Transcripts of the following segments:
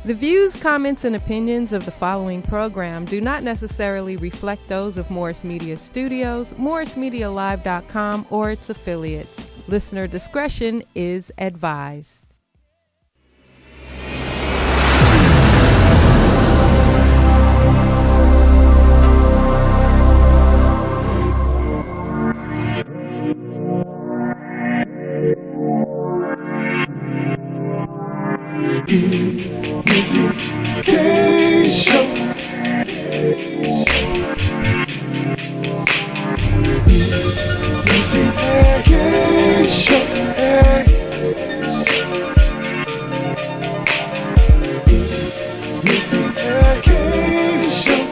The views, comments, and opinions of the following program do not necessarily reflect those of Morris Media Studios, MorrisMediaLive.com, or its affiliates. Listener discretion is advised. EmissyK show. EmissyK show. EmissyK show.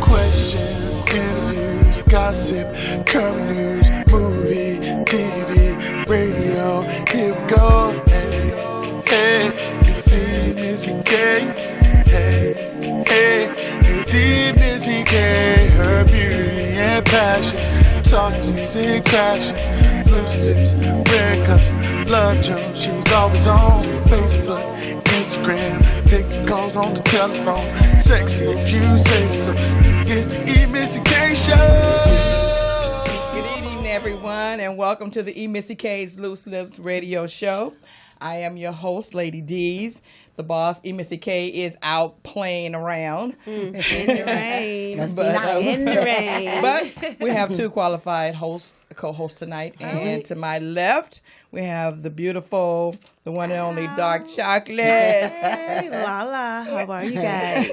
Questions, interviews, gossip, current news, movie, TV, radio, here we go. Hey, it's EmissyK. Hey, it's EmissyK. Her beauty and passion, talk music, crashing, loose lips, red cup, love Jones. She's always on Facebook, Instagram, taking calls on the telephone. Sexy if you say so. It's the EmissyK show. Good evening, everyone, and welcome to the EmissyK's Loose Lips radio show. I am your host, Laddeez. The boss, EmissyK, is out playing around. In the rain. Must be nice. In the rain. But we have two qualified co-hosts tonight. And to my left, we have the beautiful, the one and only Dark Chocolate. Hey, LaLa. How are you guys?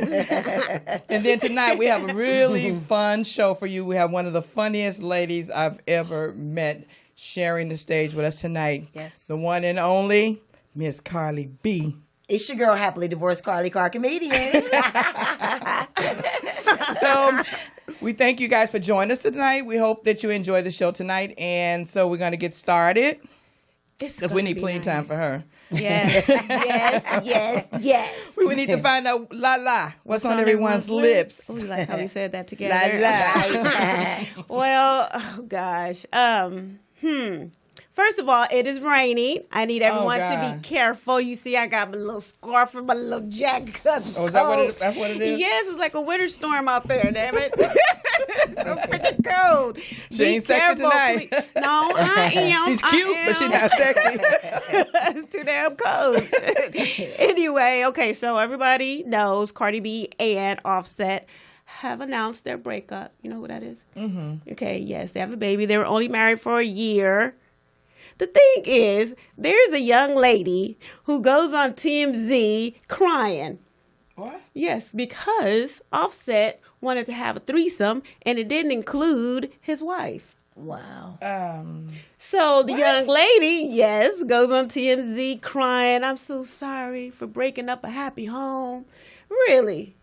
And then tonight, we have a really fun show for you. We have one of the funniest ladies I've ever met sharing the stage with us tonight. Yes. The one and only Miss Carly B. It's your girl, happily divorced Carly Carr, comedian. So we thank you guys for joining us tonight. We hope that you enjoy the show tonight. And so we're going to get started because we need plenty of time for her. Yes. yes. We need to find out, LaLa, what's on everyone's lips. Oh, you like how we said that together? LaLa. Well, oh gosh. First of all, it is raining. I need everyone to be careful. You see, I got my little scarf and my little jacket. Oh, that's what it is? Yes, it's like a winter storm out there, damn it. It's so freaking cold. She ain't sexy tonight. Please. No, I am. She's cute, but she's not sexy. It's too damn cold. Anyway, okay, so everybody knows Cardi B and Offset have announced their breakup. You know who that is? Mm-hmm. Okay, yes, they have a baby. They were only married for a year. The thing is, there's a young lady who goes on TMZ crying. What? Yes, because Offset wanted to have a threesome, and it didn't include his wife. Wow. So the young lady, yes, goes on TMZ crying, "I'm so sorry for breaking up a happy home." Really?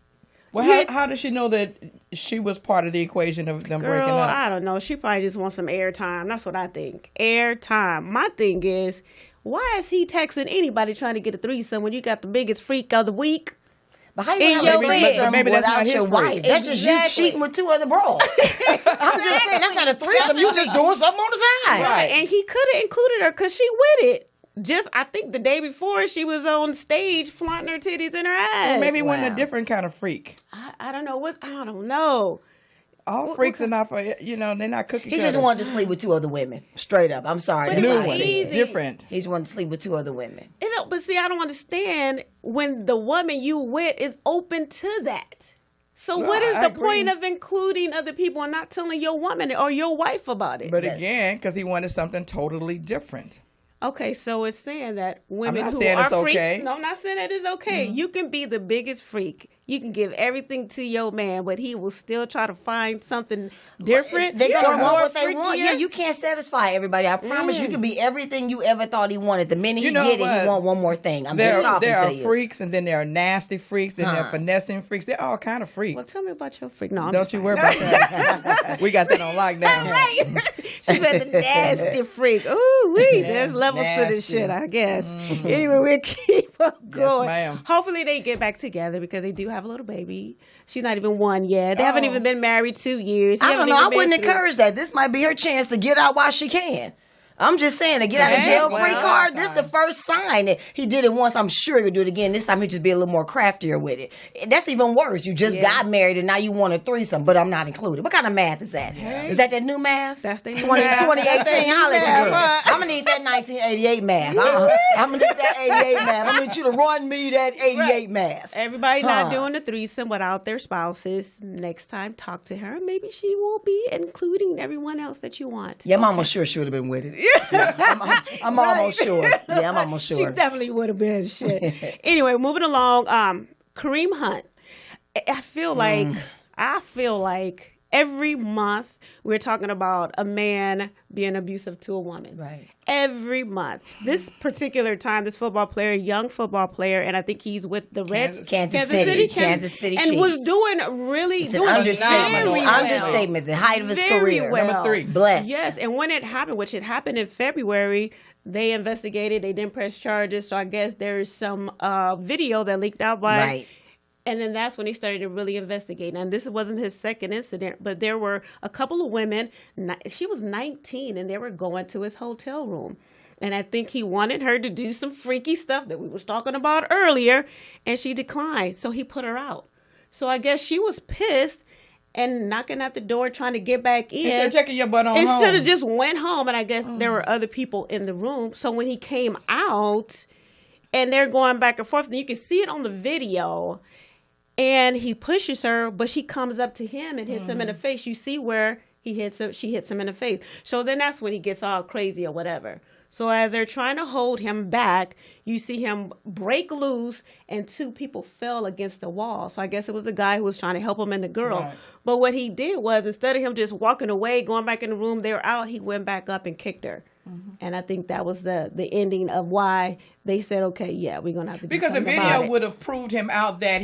Well, how does she know that she was part of the equation of them breaking Girl, up? I don't know. She probably just wants some airtime. That's what I think. Airtime. My thing is, why is he texting anybody trying to get a threesome when you got the biggest freak of the week? But how you have a threesome maybe that's not without your his wife? freak. That's just you cheating with two other bros. I'm just saying, that's not a threesome. You just doing something on the side. Right. And he could have included her because she with it. Just, I think the day before she was on stage flaunting her titties in her ass. Well, maybe one a different kind of freak. I don't know. I don't know. All freaks are not for, they're not cookie He cutters. just wanted to sleep with two other women. Straight up. I'm sorry. But That's it's what New I one. said. easy. Different. He just wanted to sleep with two other women. But see, I don't understand when the woman you with is open to that. So Well, what is I the point agree. of including other people and not telling your woman or your wife about it? But again, because he wanted something totally different. Okay, so it's saying that women not who saying are it's freaks. okay. No, I'm not saying that it's okay. You can be the biggest freak. You can give everything to your man, but he will still try to find something different. They're going or to want more what they want. freakier. Yeah, you can't satisfy everybody. I promise you can be everything you ever thought he wanted. The minute You he know get it, what? he want one more thing. I'm There just talking are to you. freaks, and then there are nasty freaks, then there are Huh. finessing freaks. They're all kind of freaks. Well, tell me about your freak. No, I'm Don't just you playing. worry about that. We got that on lockdown. Right. She said the nasty freak. Ooh, wee. There's levels to this nasty. shit, I guess. Anyway, we'll keep on going. ma'am. Hopefully they get back together because they do have a little baby. She's not even one yet. They haven't even been married 2 years. I don't know. I wouldn't encourage that. This might be her chance to get out while she can. I'm just saying, to get out of jail free Well, card, this is the first sign that he did it once. I'm sure he'll do it again. This time he'll just be a little more craftier with it. That's even worse. You just got married and now you want a threesome, but I'm not included. What kind of math is that? Is that new math? That's the new 2018, holla at you, girl. I'm going to need that 1988 math. I'm going to need that 88 math. I'm going to need you to run me that 88 math. Everybody not doing the threesome without their spouses. Next time, talk to her. Maybe she will be including everyone else that you want. Yeah, I'm almost sure she would have been with it. Yeah, I'm almost sure. Yeah, I'm almost sure. She definitely would have been. Shit. Anyway, moving along. Kareem Hunt. I feel like every month we're talking about a man being abusive to a woman. Right. Every month. This particular time, this football player, young football player, and I think he's with the Reds. Kansas City Chiefs. And was doing It's an understatement. The height of his career. Well. Number 3. Blessed. Yes, and when it happened, which it happened in February, they investigated. They didn't press charges. So I guess there's some video that leaked out by... Right. And then that's when he started to really investigate. And this wasn't his second incident, but there were a couple of women. She was 19, and they were going to his hotel room. And I think he wanted her to do some freaky stuff that we was talking about earlier, and she declined. So he put her out. So I guess she was pissed and knocking at the door trying to get back in. Instead of taking your butt on home. Instead of just went home, and I guess there were other people in the room. So when he came out, and they're going back and forth, and you can see it on the video. And he pushes her, but she comes up to him and hits him in the face. You see where she hits him in the face. So then that's when he gets all crazy or whatever. So as they're trying to hold him back, you see him break loose and 2 people fell against the wall. So I guess it was the guy who was trying to help him and the girl. Right. But what he did was, instead of him just walking away, going back in the room, they were out, he went back up and kicked her. And I think that was the ending of why they said, okay, yeah, we're going to have to do Because the something about video it. would have proved him out that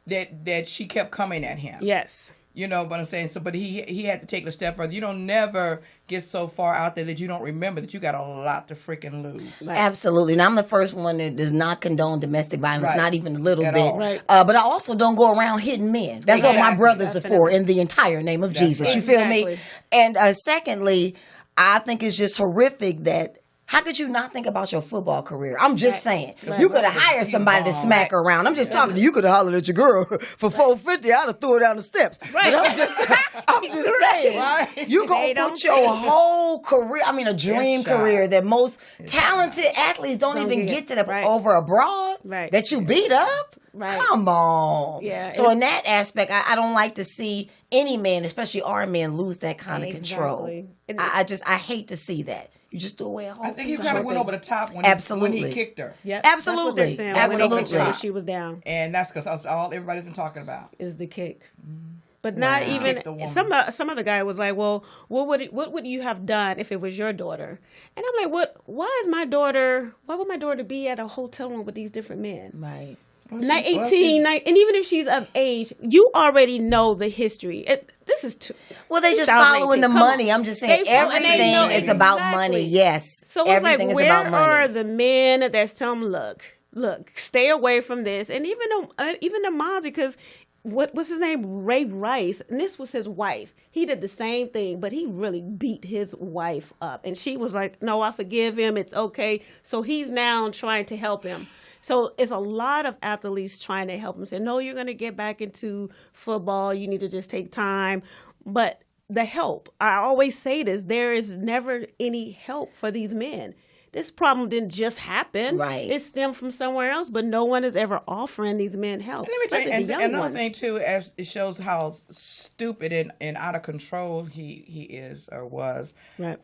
that she kept coming at him. Yes. You know what I'm saying? So, but he had to take it a step further. You don't never get so far out there that you don't remember that you got a lot to freaking lose. Right. Absolutely. And I'm the first one that does not condone domestic violence, Right. not even a little At bit. all. Right. But I also don't go around hitting men. That's what my Exactly. brothers are for, in the entire name of Jesus. You feel me? Exactly. And secondly, I think it's just horrific that, how could you not think about your football career? I'm just saying. You could have hired somebody to smack her around. I'm just talking to you. You could have hollered at your girl for $450. I'd have threw her down the steps. Right. But I'm just saying. Right. You gonna They don't put your whole career, I mean a dream It's shot. career that most talented athletes don't even get to the Right. over abroad Right. that you beat up. Right. Come on. Yeah, So in that aspect, I don't like to see any man, especially our men, lose that kind of control. Exactly. And- I hate to see that. You just threw away a whole I think he thing. kind of went over the top when Absolutely. he kicked her. Yep. Absolutely. That's what they're saying. Absolutely. When she was down, And that's because that's all everybody's been talking about. is the kick. But not Kick the even woman. some other guy was like, well, what would you have done if it was your daughter? And I'm like, why would my daughter be at a hotel room with these different men? Right. 18, and even if she's of age, you already know the history. This is too. Well, they just 2018. following the Come money. on. I'm just saying They follow- and they everything know is about exactly. money. Yes. So it's like, everything is where about money. are the men that's telling them, look, stay away from this, and even the moms, because what's his name, Ray Rice, and this was his wife. He did the same thing, but he really beat his wife up, and she was like, "No, I forgive him. It's okay." So he's now trying to help him. So it's a lot of athletes trying to help him. Say, "No, you're going to get back into football. You need to just take time." But the help, I always say this: there is never any help for these men. This problem didn't just happen. Right. It stemmed from somewhere else, but no one is ever offering these men help. Let me tell you, especially the young another ones. thing too, as it shows how stupid and out of control he is or was. Right.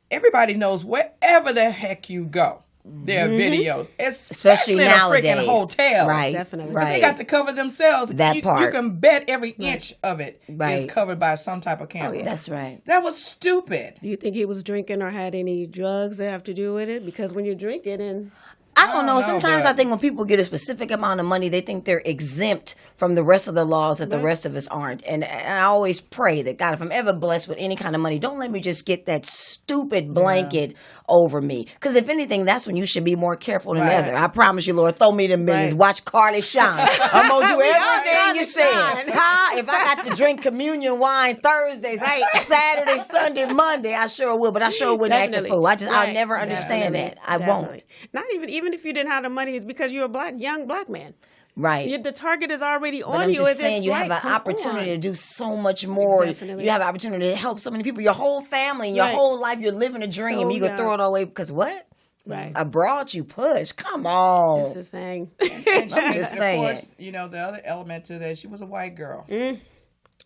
Everybody knows wherever the heck you go, there are videos, Especially in a nowadays. freaking hotel. Right. Definitely. But they Right. got to cover themselves. That you part. can bet every inch of it Right. is covered by some type of camera. That's right. That was stupid. Do you think he was drinking or had any drugs that have to do with it? Because when you're drinking and I don't know. know, Sometimes but- I think when people get a specific amount of money, they think they're exempt from the rest of the laws that the rest of us aren't. And I always pray that, God, if I'm ever blessed with any kind of money, don't let me just get that stupid blanket over me. Because if anything, that's when you should be more careful than ever. I promise you, Lord, throw me the millions. Right. Watch Carly shine. I'm going to do everything Carly you said. shine. Huh? If I got to drink communion wine Thursdays, Saturday, Sunday, Monday, I sure will. But I sure wouldn't act a Definitely. fool. I'll Right. never understand Definitely. that. I won't. Definitely. Not even if you didn't have the money, it's because you're a young black man. Right. The target is already But on I'm you. just It's saying, you have like, an come opportunity on. to do so much more. Definitely. You have an opportunity to help so many people. Your whole family and your Right. whole life, you're living a dream. So You can throw it all away because what? Right. I brought you push. Come on. That's the thing. And I'm just of saying. course, the other element to that, she was a white girl.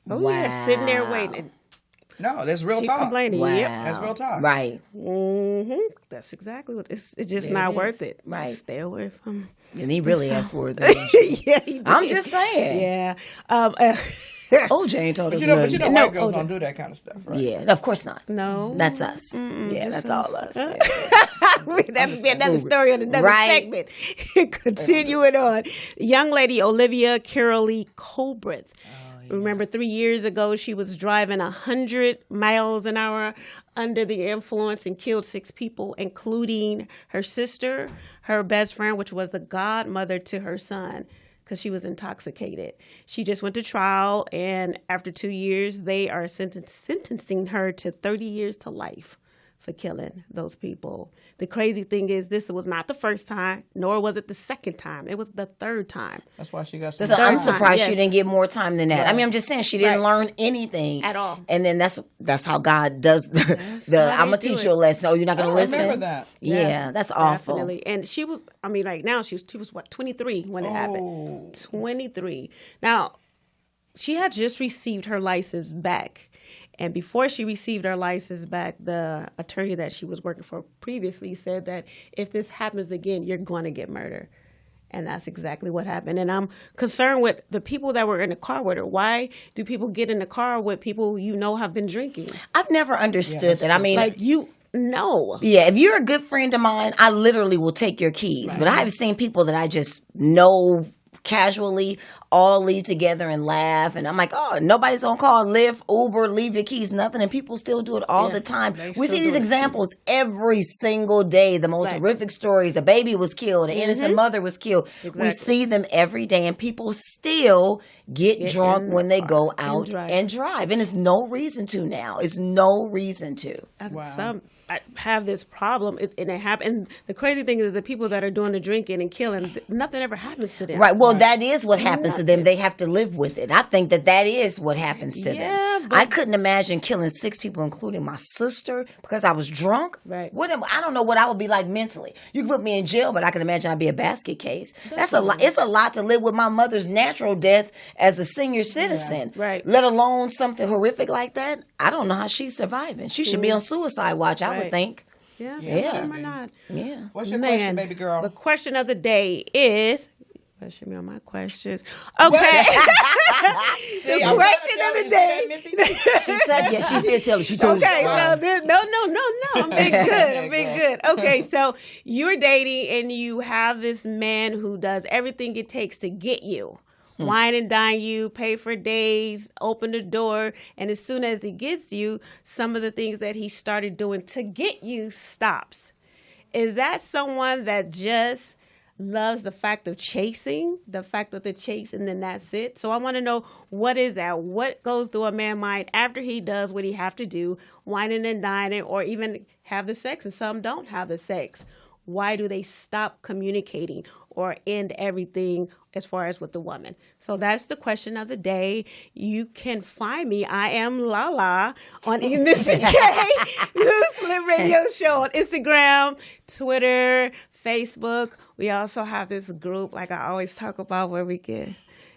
Oh, yeah, sitting there waiting. No, that's real She talk. complaining. Wow. Yep. That's real talk. Right. That's exactly what it's just There not it worth is. it. Right. Just stay away from. And he really asked for it. Yeah, he did. I'm just saying. Yeah. OJ ain't told us But nothing. white girls don't do that kind of stuff, right? Yeah, of course not. No. That's us. Yeah, that's all us. Yeah. That would be another story on another Right. segment. Continuing on. Young lady Olivia Carolee Colbreth. Remember 3 years ago, she was driving 100 miles an hour under the influence and killed 6 people, including her sister, her best friend, which was the godmother to her son, because she was intoxicated. She just went to trial, and after 2 years, they are sentencing her to 30 years to life for killing those people. The crazy thing is, this was not the first time, nor was it the second time. It was the third time. That's why she got So some I'm third time, surprised she yes. didn't get more time than that. I mean, I'm just saying she didn't learn anything At all. And then that's how God does the. how I'm they gonna do teach it. you a lesson. Oh, you're not gonna I listen. remember that. Yeah, that's awful. Definitely. And she was, right now, she was what, 23 when it happened. 23. Now, she had just received her license back. And before she received her license back, the attorney that she was working for previously said that if this happens again, you're going to get murdered. And that's exactly what happened. And I'm concerned with the people that were in the car with her. Why do people get in the car with people have been drinking? I've never understood that. I mean, No. yeah, if you're a good friend of mine, I literally will take your keys. But I've seen people that I just know casually all leave together and laugh, and I'm like, oh, nobody's gonna call Lyft, Uber, leave your keys, nothing, and people still do it all the time. We see these examples every single day. The most horrific stories: a baby was killed, an innocent mother was killed. We see them every day, and people still get drunk when they go out and drive, and it's no reason to now. It's no reason to. I have this problem, and it happened. The crazy thing is the people that are doing the drinking and killing, nothing ever happens to them. Right. Well, that is what happens to them. They have to live with it. I think that is what happens to them. but- I couldn't imagine killing 6 people, including my sister, because I was drunk. Right. I don't know what I would be like mentally. You can put me in jail, but I can imagine I'd be a basket case. That's a lot. It's a lot to live with my mother's natural death as a senior citizen. Right. Let alone something horrific like that. I don't know how she's surviving. She should be on suicide watch, I would think. Yeah. Yeah. Or not. Yeah. What's your question, baby girl? The question of the day is. Question me on my questions. Okay. See, The I'm question trying to of the tell day. you, Missy. She did tell her. She told Okay, you. so this, no. I'm being good. I'm being good. Okay, so you're dating and you have this man who does everything it takes to get you. Wine and dine you, pay for days, open the door, and as soon as he gets you, some of the things that he started doing to get you stops. Is that someone that just loves the fact of chasing, the fact of the chase, and then that's it? So I want to know, what is that? What goes through a man's mind after he does what he have to do, whining and dining, or even have the sex, and some don't have the sex? Why do they stop communicating or end everything as far as with the woman? So that's the question of the day. You can find me. I am LaLa on EmissyK Loose Lip Radio Show on Instagram, Twitter, Facebook. We also have this group, like I always talk about, where we get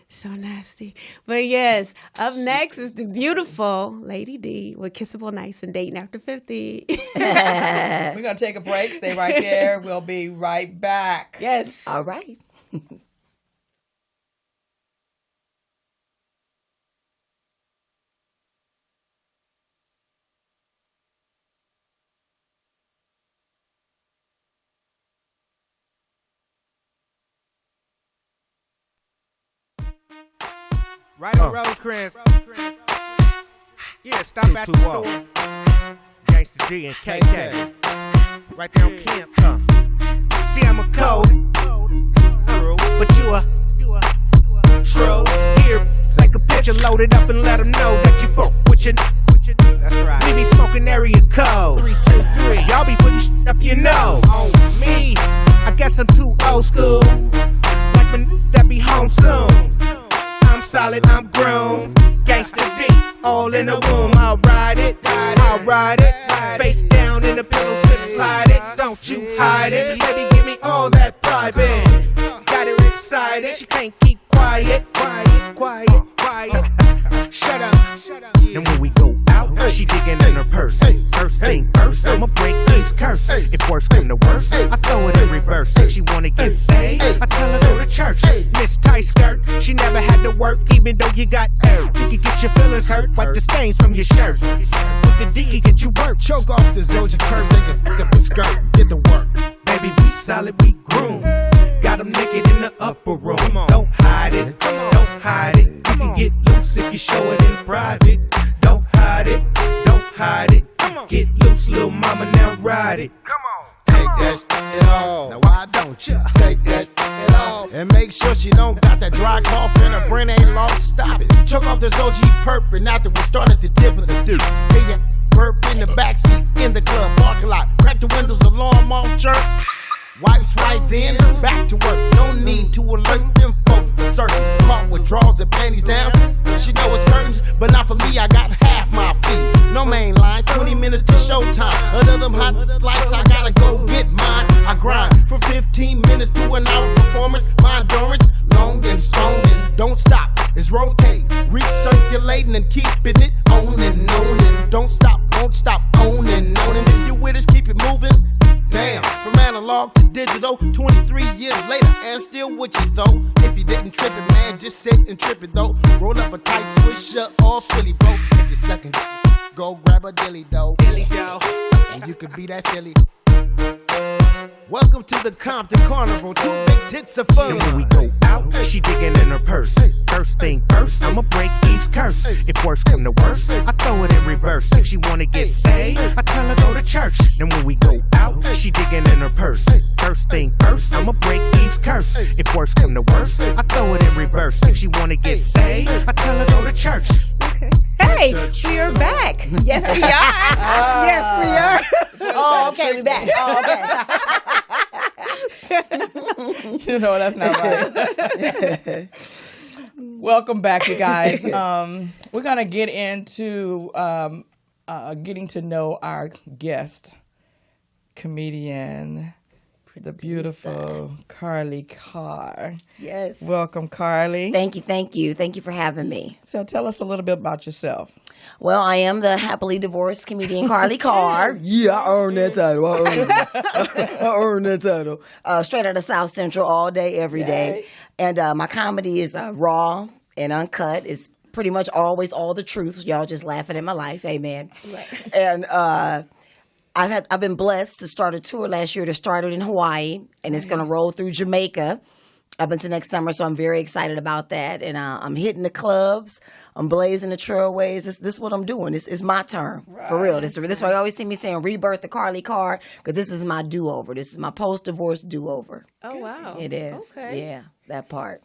so nasty. But yes, up next is the beautiful Lady D with Kissable Nights and Dating After 50. We're going to take a break. Stay right there. We'll be right back. Yes. All right. Right on Rosecrans. Yeah, stop at the store. Gangsta G and KK. Right there on Camp. See, I'm a cold. But you a true. Here, take a picture, load it up and let them know that you fuck with your. That's right. We be smoking area code. 3, 2, 3. Y'all be putting shit up your nose. On me, I guess I'm too old school. Like when that be home soon. I'm solid, I'm grown. Gangsta D, all in the womb. I'll ride it, I'll ride it. Face down in the pillow, slip slide it. Don't you hide it, baby, give me all that private. Got her excited, she can't keep quiet. Shut up. Then when we go out, she digging in her purse. First thing first, I'ma break Eve's curse. If worse come to worse, I throw it in reverse. If she wanna get saved, I tell her go to church. Miss Tight Skirt, she never had to work, even though you got hurt. You can get your feelings hurt, wipe the stains from your shirt. With the D, get you work. Choke off the Zildjian curve, they can stick up the skirt. Get to work. Baby, we solid, we groom. Got them naked in the upper room. Don't hide it, don't hide it. You can get loose if you show it in private. Don't hide it, don't hide it. Get loose, little mama, now ride it. Take that shit off. Now why don't you take that shit off? And make sure she don't got that dry cough and her brain ain't lost. Stop it. Choke off this OG perp and after we started the tip of the dude. Hey, ya burp in the backseat in the club parking lot. Crack the windows, alarm off, jerk. Wipes right then, back to work. No need to alert them folks for certain. Caught with drawers and panties down. She know it's curtains, but not for me. I got half my fee. No main line, 20 minutes to showtime. Under them hot lights, I gotta go get mine. I grind from 15 minutes to an hour performance. My endurance, long and strong and don't stop. It's rotating, recirculating and keeping it on and on and don't stop, won't stop, on and on. And if you with us, keep it moving. Damn, from analog to digital, 23 years later, and still with you though. If you didn't trip it, man, just sit and trip it though. Roll up a tight swisher or Philly, bro. If you're second, go grab a dilly dough. And you could be that silly. Welcome to the Compton Carnival, 2 big tits of fun. And when we go out, she digging in her purse. First thing first, I'ma break Eve's curse. If worse come to worse, I throw it in reverse. If she wanna get saved, I tell her go to church. And when we go out, she digging in her purse. First thing first, I'ma break Eve's curse. If worse come to worse, I throw it in reverse. If she wanna get saved, I tell her go to church. Hey, we are back. Yes, we are. Yes, we are. Oh, okay, we back. Oh, okay. You know, that's not right. Welcome back, you guys. We're going to get into getting to know our guest, comedian, the beautiful Carly Carr. Yes. Welcome, Carly. Thank you. Thank you for having me. So tell us a little bit about yourself. Well, I am the happily divorced comedian Carly Carr. Yeah, I earned that title. I earned that title. Straight out of South Central all day, every day. And my comedy is raw and uncut. It's pretty much always all the truth. Y'all just laughing at my life. Amen. Right. And I've been blessed to start a tour last year that started in Hawaii, and it's going to roll through Jamaica up until next summer. So I'm very excited about that. And I'm hitting the clubs. I'm blazing the trailways. This is what I'm doing. This is my turn, for real. This is why you always see me saying rebirth the Carly Carr, because this is my do-over. This is my post-divorce do-over. Oh, wow. It is. Okay. Yeah, that part.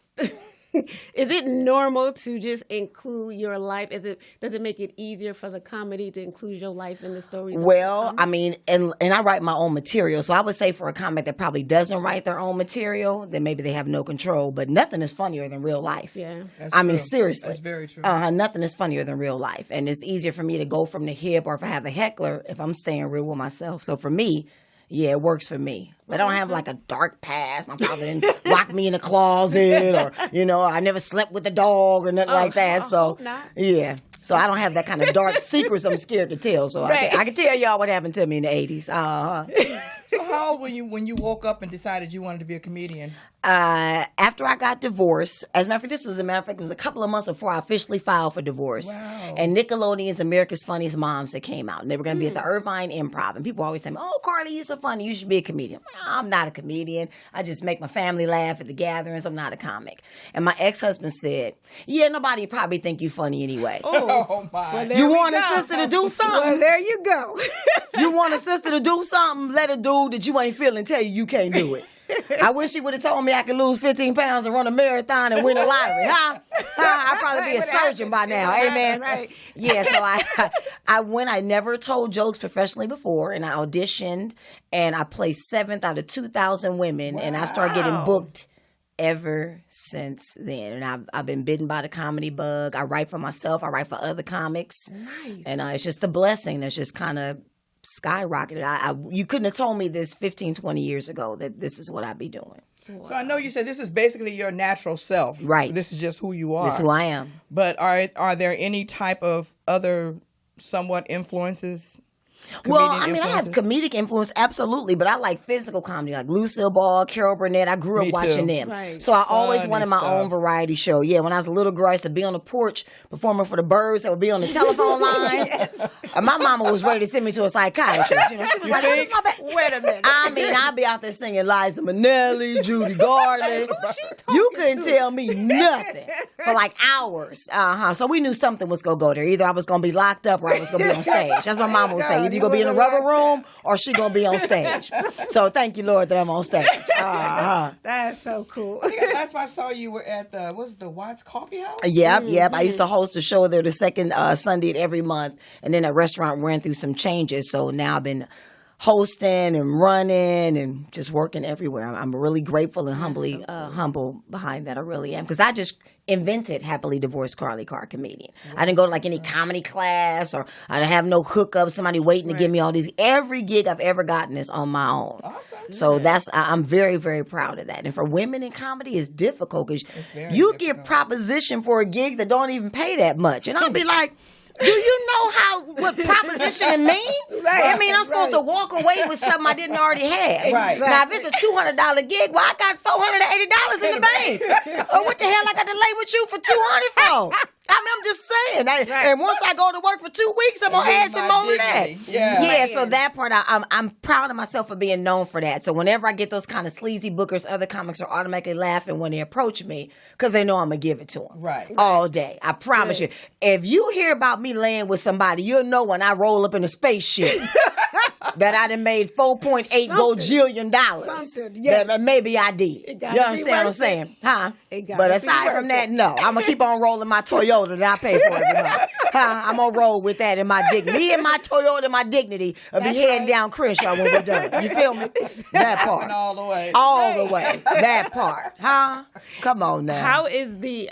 Is it normal to just include your life? Does it make it easier for the comedy to include your life in the story? Well, I mean, and I write my own material. So I would say for a comic that probably doesn't write their own material, then maybe they have no control. But nothing is funnier than real life. Yeah. I mean, seriously. That's very true. Nothing is funnier than real life. And it's easier for me to go from the hip, or if I have a heckler, if I'm staying real with myself. So for me, yeah, it works for me. I don't have like a dark past. My father didn't lock me in a closet, or, I never slept with a dog or nothing like that. So, yeah. So I don't have that kind of dark secrets I'm scared to tell. So I can tell y'all what happened to me in the 80s. So how old were you when you woke up and decided you wanted to be a comedian? After after I got divorced. As a matter of fact, it was a couple of months before I officially filed for divorce. Wow. And Nickelodeon's America's Funniest Moms that came out. And they were going to be at the Irvine Improv. And people always say, oh, Carly, you're so funny. You should be a comedian. I'm not a comedian. I just make my family laugh at the gatherings. I'm not a comic. And my ex-husband said, yeah, nobody probably think you funny anyway. Oh my. Well, there You we want a go. sister to do something? Well, there you go. You want a sister to do something? Let a dude that you ain't feeling tell you can't do it. I wish he would have told me I could lose 15 pounds and run a marathon and win a lottery. I'd probably be a surgeon by now. Amen. Right. Yeah, so I never told jokes professionally before, and I auditioned, and I placed 7th out of 2,000 women, and I started getting booked ever since then. And I've been bitten by the comedy bug. I write for myself. I write for other comics. Nice. And it's just a blessing that's just kind of skyrocketed. You couldn't have told me this 15, 20 years ago that this is what I'd be doing. So I know you said this is basically your natural self. Right. This is just who you are. This is who I am. But are there any type of other somewhat influences? Well, Comedian I mean, I have influences? comedic influence, absolutely, but I like physical comedy, like Lucille Ball, Carol Burnett. I grew Me up watching too. them. Right. So I always Funny wanted my stuff. own variety show. Yeah, when I was a little girl, I used to be on the porch performing for the birds that would be on the telephone lines. And my mama was ready to send me to a psychiatrist. You know, she was like, think? "What's my back?" Wait a minute. I mean, I'd be out there singing Liza Minnelli, Judy Garland. You couldn't tell me nothing for like hours. So we knew something was going to go there. Either I was going to be locked up or I was going to be on stage. That's what mama would say. Either you're going to be in a rubber room or she going to be on stage. So thank you, Lord, that I'm on stage. That's so cool. I think last time I saw you were at the Watts Coffee House? Yep. I used to host a show there the second Sunday of every month. And then that restaurant ran through some changes. So now I've been hosting and running and just working everywhere. I'm really grateful and humble behind that. I really am. Because I just invented Happily Divorced Carly Carr Comedian. I didn't go to like any comedy class or I didn't have no hookup, somebody waiting to give me all these. Every gig I've ever gotten is on my own. Awesome. So I'm very, very proud of that. And for women in comedy, it's difficult because you get propositioned for a gig that don't even pay that much. And I'll be like, do you know what propositioning mean? Right, I mean, I'm supposed to walk away with something I didn't already have. Right. Now, if it's a $200 gig, well, I got $480 in the bank. Or what the hell I got to lay with you for $200 for? I mean, I'm just saying. And once I go to work for 2 weeks, I'm gonna add some more to that. Yeah. So that part, I'm proud of myself for being known for that. So whenever I get those kind of sleazy bookers, other comics are automatically laughing when they approach me because they know I'm gonna give it to them. Right. All day. I promise you. If you hear about me laying with somebody, you'll know when I roll up in a spaceship. That I done made $4.8 gajillion. Something, yes. That maybe I did. You understand what I'm saying? Huh? But aside from that, no. I'm going to keep on rolling my Toyota that I pay for every month. I'm going to roll with that in my dignity. Me and my Toyota and my dignity will be heading down Crenshaw when we're done. You feel me? That part. All the way. All the way. That part. Huh? Come on now. How is the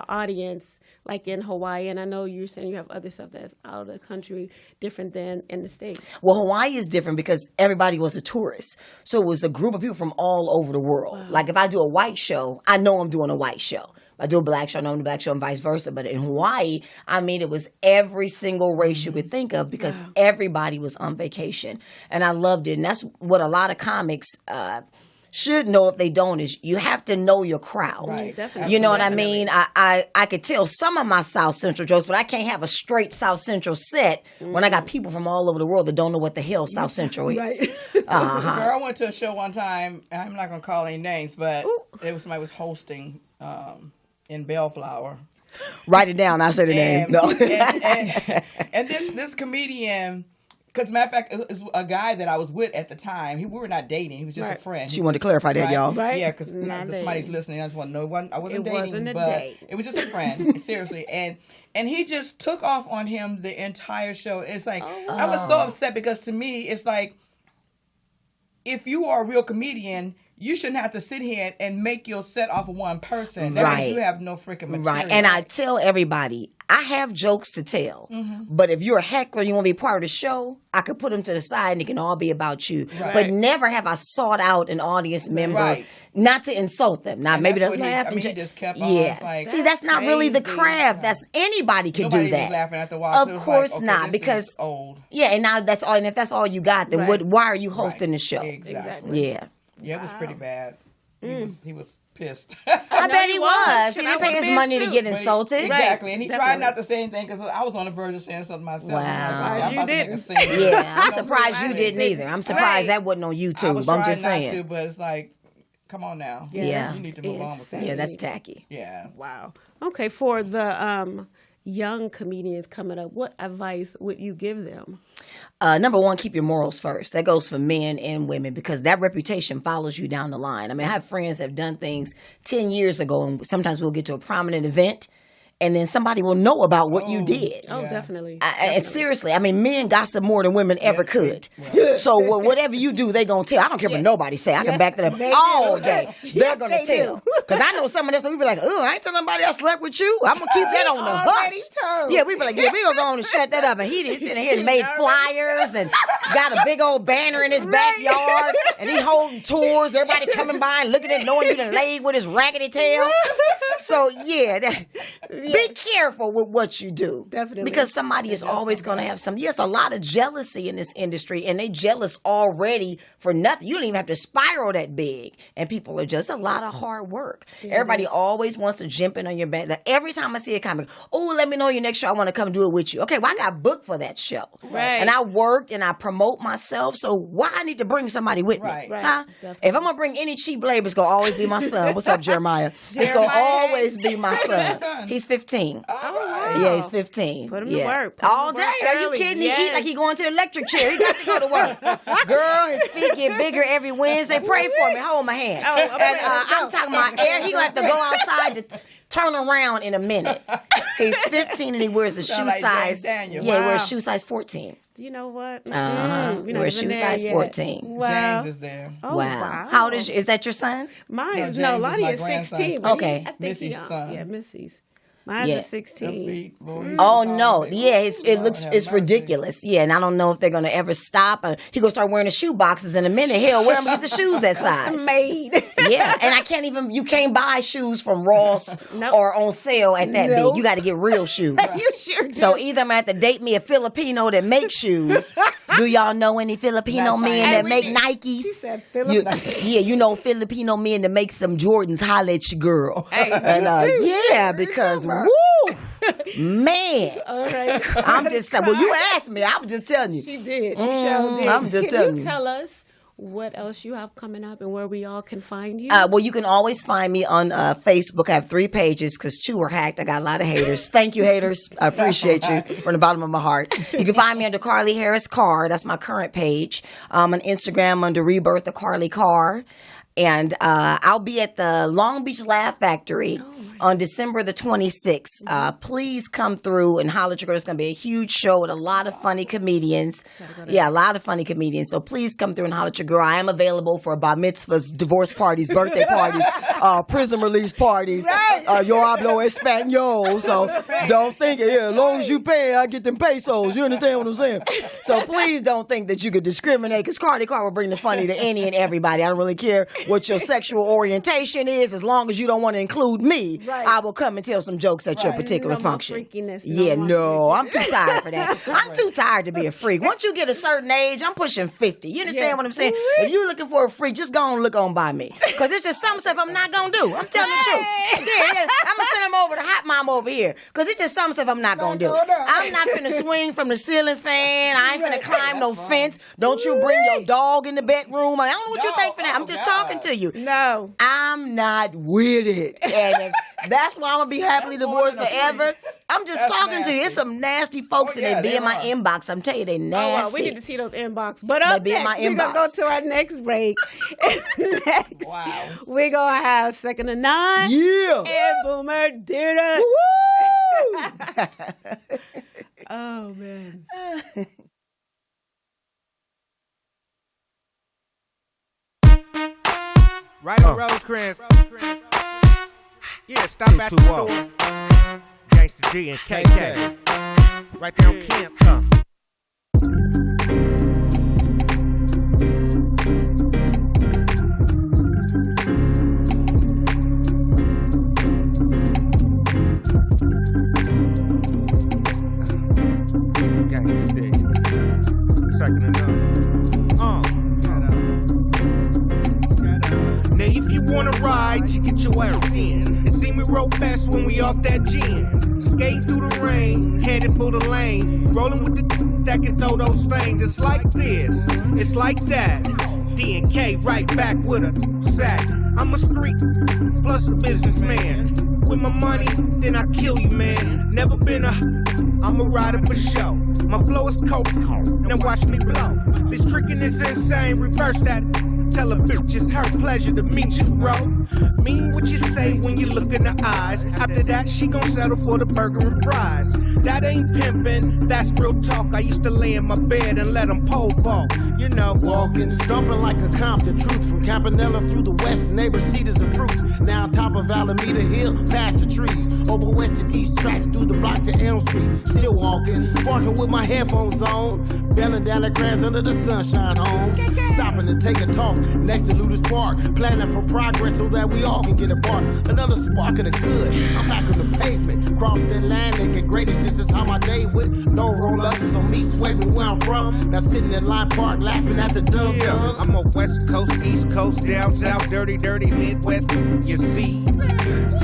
audience like in Hawaii? And I know you're saying you have other stuff that's out of the country different than in the States. Well, Hawaii is different because everybody was a tourist. So it was a group of people from all over the world. Wow. Like if I do a white show, I know I'm doing a white show. If I do a black show, I know I'm doing a black show and vice versa. But in Hawaii, I mean, it was every single race you could think of because everybody was on vacation. And I loved it. And that's what a lot of comics should know if they don't is you have to know your crowd. Right. Definitely. You know what I mean? I could tell some of my South Central jokes, but I can't have a straight South Central set when I got people from all over the world that don't know what the hell South Central is. Girl, I went to a show one time. I'm not gonna call any names, but it was somebody was hosting in Bellflower. Write it down. I'll say the name. No. and this comedian. Because, matter of fact, it was a guy that I was with at the time. We were not dating. He was just a friend. She wanted to clarify that, y'all. Right. Yeah, because somebody's listening. I just want to know. I wasn't dating, but it was just a friend. Seriously. And he just took off on him the entire show. It's like, I was so upset because to me, it's like, if you are a real comedian, you shouldn't have to sit here and make your set off of one person. That means you have no freaking material. Right. And I tell everybody, I have jokes to tell. But if you're a heckler and you want to be part of the show, I could put them to the side and it can all be about you. Right. But never have I sought out an audience member not to insult them. Now, maybe they're laughing. He just kept on. Like, see, that's not really the craft. That's anybody can do that. Was laughing after a while. Of course not, because old. Yeah, and now that's all. And if that's all you got, then why are you hosting the show? Exactly. Yeah. Yeah, it was pretty bad. he was pissed. I bet he was. He And I didn't pay was his money to too. get insulted. Exactly, and he tried Definitely. not to say anything because I was on the verge of saying something myself. Wow. I'm about to make a scene. Yeah, I'm surprised you didn't either. I'm surprised that wasn't on I YouTube. was I'm trying just not saying. to, but it's like, come on now. Yeah. You need to move on with that. Yeah, that's tacky. Yeah. Wow. Okay, for the young comedians coming up, what advice would you give them? Number one, keep your morals first. That goes for men and women because that reputation follows you down the line. I mean, I have friends that have done things 10 years ago, and sometimes we'll get to a prominent event, and then somebody will know about what you did. Oh, definitely. And seriously, I mean, men gossip more than women ever could. So whatever you do, they gonna tell. I don't care what nobody say. I can back that up all day. They're gonna tell. Because I know some of this, we be like, oh, I ain't telling nobody I slept with you. I'm gonna keep that on the hush. Yeah, we be like, yeah, we gonna go on and shut that up. And he sitting here and made flyers and got a big old banner in his backyard, and he holding tours. Everybody coming by and looking at, knowing you done laid with his raggedy tail. So yeah. Be careful with what you do. Definitely. Because somebody is always going to have some. Yes, a lot of jealousy in this industry, and they jealous already for nothing. You don't even have to spiral that big. And people are just a lot of hard work. Everybody always wants to jump in on your back. Like, every time I see a comic, oh, let me know your next show. I want to come do it with you. Okay, well, I got booked for that show. Right. And I worked and I promote myself. So why I need to bring somebody with me? Right. Huh? Definitely. If I'm going to bring any cheap labor, it's going to always be my son. What's up, Jeremiah? It's going to always be my son. He's 15. Yeah, he's 15. Put him to work. Put All him to day. work Are you early. kidding? Yes. He eat like he going to the electric chair. He got to go to work. Girl, his feet get bigger every Wednesday. Pray for me. Hold my hand. I'm talking about air. He going to have to go outside to turn around in a minute. He's 15 and he wears a shoe Sound like size. James Daniel. Yeah, he Wow. wears shoe size 14. You know what? He wears shoe size 14. Wow. James is there. Oh, Wow. How old is that your son? Mine is, James no, is Lonnie my is grandson. 16. but Okay. I think Missy's he, son. Yeah, Missy's. Mine's Yeah. is 16. Oh no! Yeah, it's ridiculous. Yeah, and I don't know if they're gonna ever stop. He gonna start wearing the shoe boxes in a minute. Hell, where am I gonna get the shoes that size? Made. Yeah, and I can't even. You can't buy shoes from Ross Nope. or on sale at that big. You got to get real shoes. You sure do. So either I'm gonna have to date me a Filipino that makes shoes. Do y'all know any Filipino That's men fine. that Hey, make we Nikes? said You, Filipino. yeah, you know Filipino men that make some Jordans. Holla at your girl. Hey, And yeah, because woo, man. All right. I'm just saying. Well, you asked me. I was just telling you. She did. She sure did. I'm just Can telling you you. tell us what else you have coming up and where we all can find you? Well, you can always find me on Facebook. I have 3 pages because 2 are hacked. I got a lot of haters. Thank you, haters. I appreciate you from the bottom of my heart. You can find me under Carly Harris Carr. That's my current page. On Instagram under Rebirth of Carly Carr. And I'll be at the Long Beach Laugh Factory on December the 26th. Please come through and holler at your girl. It's going to be a huge show with a lot of funny comedians. Yeah, a lot of funny comedians. So please come through and holler at your girl. I am available for bar mitzvahs, divorce parties, birthday parties, prison release parties. Yo hablo español. So don't think, as long as you pay, I get them pesos. You understand what I'm saying? So please don't think that you could discriminate because Carly Carr will bring the funny to any and everybody. I don't really care what your sexual orientation is, as long as you don't want to include me. Right. I will come and tell some jokes at your particular No more function. freakiness. Yeah, more no, I'm too tired for that. I'm too tired to be a freak. Once you get a certain age, I'm pushing 50. You understand Yeah. what I'm saying? If you're looking for a freak, just go and look on by me. Because it's just some stuff I'm not going to do. I'm telling the truth. Yeah, I'm going to send them over to Hot Mom over here. Because it's just some stuff I'm not going to do. I'm not finna swing from the ceiling fan. I ain't finna climb no fence. Don't you bring your dog in the bedroom. I don't know what you think for that. I'm just talking to you. No. I'm not with it. And that's why I'm going to be happily divorced forever. I'm just talking to you. It's some nasty folks and they be in my inbox. I'm telling you, they Oh, nasty. wow. We need to see those inbox. But up be in my next, we're going to go inbox. to our next break. Next, we're going to have Second to None. Yeah. And Boomer did it. Woo! Oh, man. Right on Rosecrans. Yeah, stop at the store. Gangsta D and KK. Right there on Camp. Gangsta D. Second enough. Now if you wanna ride, you get your ass in. And see me roll fast when we off that gin. Skating through the rain, headed for the lane. Rolling with the that can throw those things. It's like this, it's like that. D&K right back with a sack. I'm a street plus a businessman. With my money, then I kill you, man. Never been I'm a rider for show. My flow is coke, now watch me blow. This tricking is insane, reverse that. Tell a bitch it's her pleasure to meet you, bro. Mean what you say when you look in the eyes. After that, she gon' settle for the burger and fries. That ain't pimpin', that's real talk. I used to lay in my bed and let them pole vault. You know, walking, stomping like a Compton truth. From Campanella through the west, neighbor cedars and fruits. Now on top of Alameda Hill, past the trees. Over west and east tracks through the block to Elm Street. Still walking, sparking with my headphones on. Belling down the grass under the sunshine homes. Stopping to take a talk next to Ludus Park. Planning for progress so that we all can get apart. Another spark of the good. I'm back on the pavement. Cross the Atlantic and greatest. This is how my day went. No roll-ups on me sweating where I'm from. Now sitting in Line Park laughing at the dumb. Yeah, I'm a West Coast, East Coast, down south, dirty, Midwest. You see,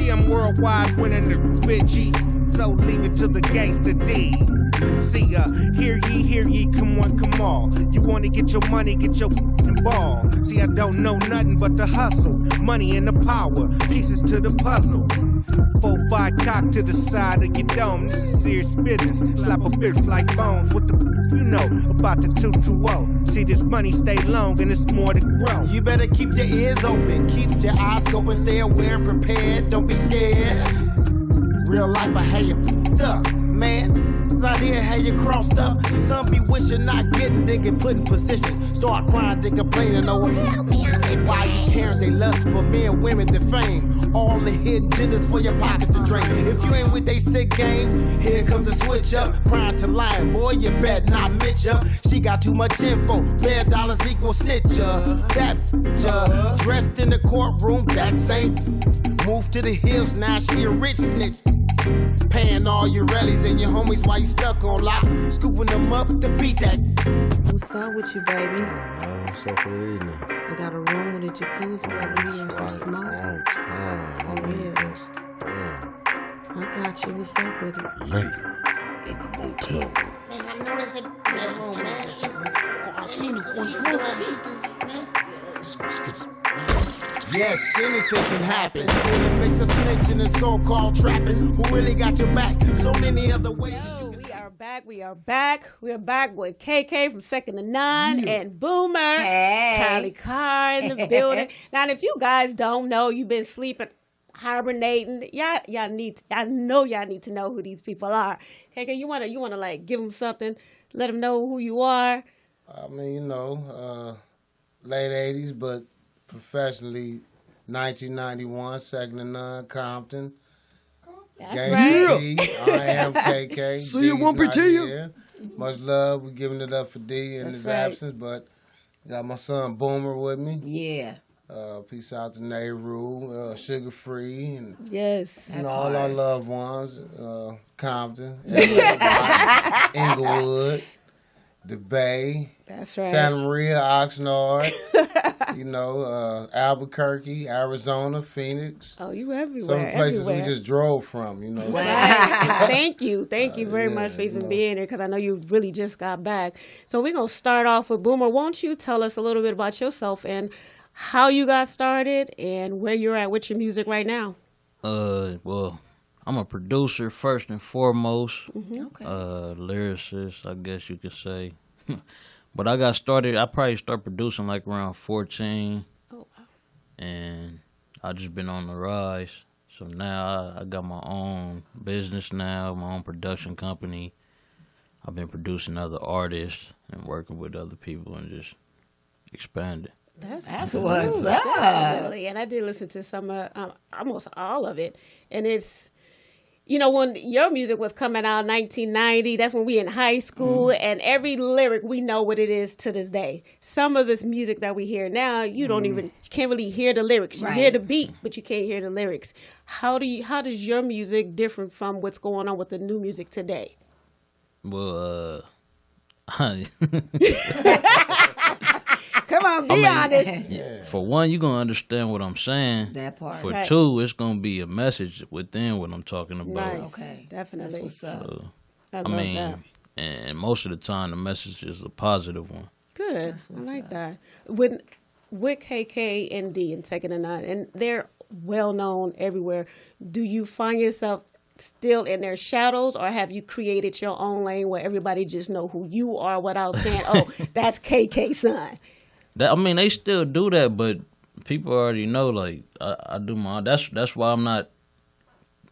I'm worldwide winning the bitchy. So leave it to the gangster D. See, hear ye, come on. You wanna get your money, get your ball. See, I don't know nothing but the hustle, money and the power, pieces to the puzzle. 4-5 cock to the side of your dome. This is serious business. Slap a bitch like Bones. What the you know about the 220? See, this money stay long and it's more to grow. You better keep your ears open, keep your eyes open, stay aware, prepared, don't be scared. Real life, I had you f***ed up, man. Out here, had you crossed up. Some be wishing, not getting, they get put in position. Start crying, they complaining, oh, help me out. They why you caring, they lust for men, women, the fame. All the hidden genders for your pockets to drain. If you ain't with they sick gang, here comes the switch up. Prior to lying, boy, you bet not Mitch up. She got too much info, bad dollars equal snitcher. That dressed in the courtroom, that same. Moved to the hills, now she a rich snitch. Paying all your rallies and your homies while you stuck on lock. Scooping them up to beat that. What's up with you, baby? What's up for the evening? I got a room with a jacuzzi over here and some smoke. Long time. I'm ready to damn. I got you. What's up with it? Later in the motel room. Man, I know there's a room, man. I seen you on this road. Let's get this. Yes, anything can happen. In the mix of snitching and so-called trapping. Who really got your back? So many other ways. Yo, we are back. We are back with KK from Second to None and Boomer. Hey. Kylie Carr in the building. Now, if you guys don't know, you've been sleeping, hibernating. Y'all need. I know y'all need to know who these people are. KK, you wanna like give them something, let them know who you are. I mean, you know, late 80s, but professionally, 1991, Second to None, Compton. That's Gangsta right. D, I am KK. See you, won't be to you. Much love. We're giving it up for D in That's his right. absence, but got my son Boomer with me. Yeah. Peace out to Nehru, Sugar Free, and Yes. you know, all our loved ones, Compton, Inglewood, the Bay, That's right. Santa Maria, Oxnard, you know, Albuquerque, Arizona, Phoenix. Oh, you everywhere. Some places everywhere. we just drove from, you know. Right. Thank you very much for you even know. being here because I know you really just got back. So we're going to start off with Boomer. Won't you tell us a little bit about yourself and how you got started and where you're at with your music right now? Well, I'm a producer first and foremost. Okay. Lyricist, I guess you could say. But I got started, I probably started producing like around 14. Oh, wow. And I just been on the rise. So now I got my own business now, my own production company. I've been producing other artists and working with other people and just expanding. That's what's up. Definitely. And I did listen to some, almost all of it. And it's, you know, when your music was coming out in 1990, that's when we in high school, and every lyric, we know what it is to this day. Some of this music that we hear now, you can't really hear the lyrics. You hear the beat, but you can't hear the lyrics. How does your music differ from what's going on with the new music today? Well, Come on, be honest. For one, you're gonna understand what I'm saying. That part. For Right. two, it's gonna be a message within what I'm talking about. Nice. Okay. Definitely. That's what's up. I I love mean, that. and most of the time, the message is a positive one. Good. I like that. With KK and D and Second and Nine, and they're well known everywhere. Do you find yourself still in their shadows, or have you created your own lane where everybody just know who you are without saying, "Oh, that's KK's son"? I mean, they still do that, but people already know. Like I do my. That's why I'm not.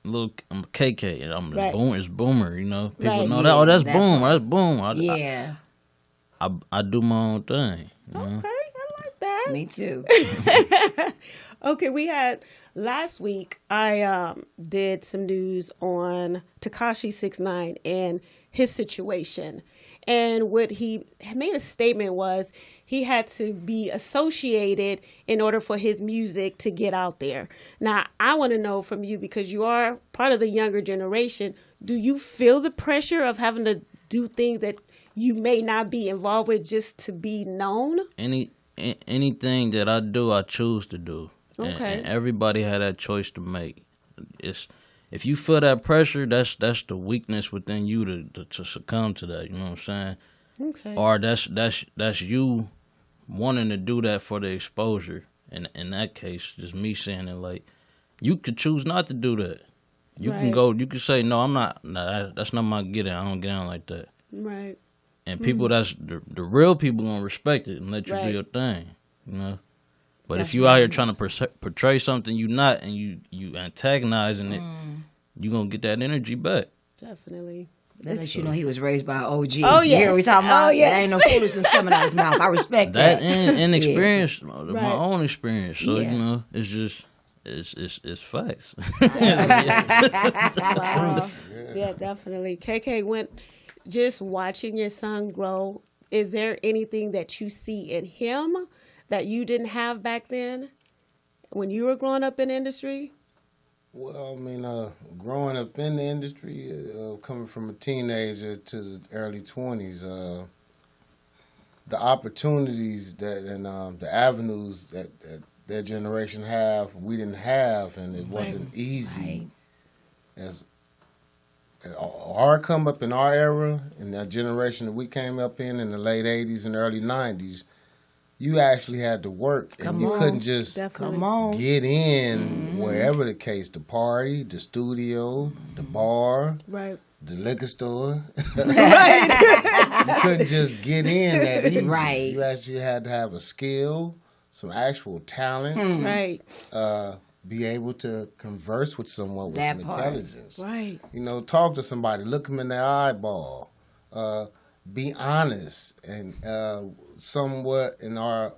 I'm KK, and I'm Right. It's Boomer. You know, people Right. know that. Oh, that's that Boom. part. That's Boom. I do my own thing. You know? Okay, I like that. Me too. Okay, we had last week. I did some news on Tekashi 6ix9ine and his situation, and what he made a statement was he had to be associated in order for his music to get out there. Now, I want to know from you, because you are part of the younger generation. Do you feel the pressure of having to do things that you may not be involved with just to be known? Anything that I do, I choose to do. Okay. And everybody had that choice to make. If you feel that pressure, that's the weakness within you to succumb to that. You know what I'm saying? Okay. Or that's you wanting to do that for the exposure. And in that case, just me saying it, like, you could choose not to do that. You can Right. go. You can say, no, I'm not. Nah, that's not my get out. I don't get out like that. Right. And people, that's the real people gonna respect it and let you Right. do your thing. You know. But That's if you out here nice. trying to portray something you not, and you antagonizing it, you gonna get that energy back. Definitely. That lets you know he was raised by an OG. Oh, You hear what we yes. talking about? Oh, yes. There ain't no foolishness coming out his mouth. I respect That that. and Yeah. experience, my Right. own experience. So Yeah. you know, it's just it's facts. Wow. Yeah, definitely. KK, went just watching your son grow. Is there anything that you see in him that you didn't have back then when you were growing up in the industry? Well, I mean, growing up in the industry, coming from a teenager to the early 20s, the opportunities and the avenues that their generation have, we didn't have, and it wasn't easy. As our come up in our era, in that generation that we came up in the late 80s and early 90s, you actually had to work, and you couldn't just Definitely. Come on. get in wherever the case, the party, the studio, the bar, Right. the liquor store. You couldn't just get in that easy. Right. You actually had to have a skill, some actual talent, Right. be able to converse with someone with That some part. intelligence. Right. You know, talk to somebody, look them in their eyeball, be honest, and somewhat in our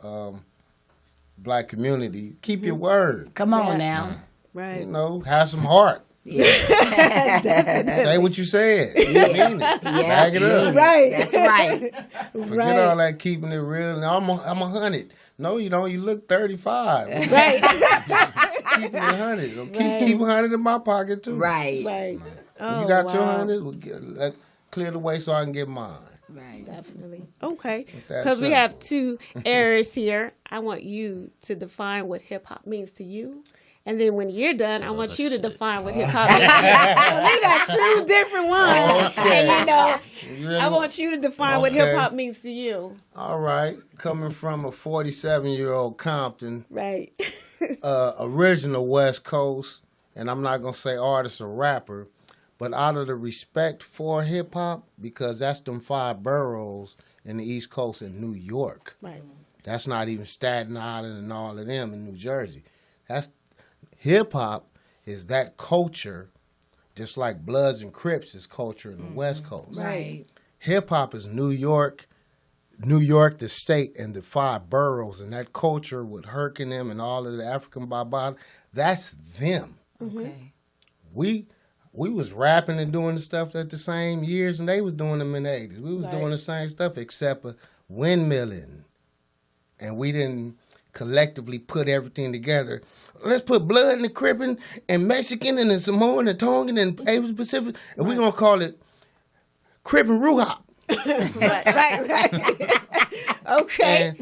black community, keep your word. Come on Yeah. now. Right. You know, have some heart. Say what you said. Mean it. Back it up. Right. That's right. Forget all that keeping it real. No, I'm 100. No, you don't. You look 35. Right. Keeping it 100. Right. Keep 100 in my pocket too. Right. Right. Oh, You got your wow. 100. Clear the way so I can get mine. Right. Definitely. Okay. that Because we simple. have two errors here. I want you to define what hip hop means to you. And then when you're done, I want you to define what hip hop means to you. So we got two different ones. Okay. And You really- I want you to define what hip Okay. hop means to you. All right. Coming from a 47-year-old Compton, Right. original West Coast, and I'm not going to say artist or rapper, but out of the respect for hip hop, because that's them 5 boroughs in the East Coast in New York. Right. That's not even Staten Island and all of them in New Jersey. That's hip hop is that culture, just like Bloods and Crips is culture in the West Coast. Right. Hip hop is New York, the state, and the 5 boroughs, and that culture with Herc and them and all of the African Baba. That's them. Okay. We was rapping and doing the stuff at the same years, and they was doing them in the 80s. We was Right. doing the same stuff except windmilling, and we didn't collectively put everything together. Let's put Blood and the Crippin' and Mexican and the Samoan and the Tongan and Asian Pacific, and we're gonna call it Crippin' Roo Hop. right. Okay.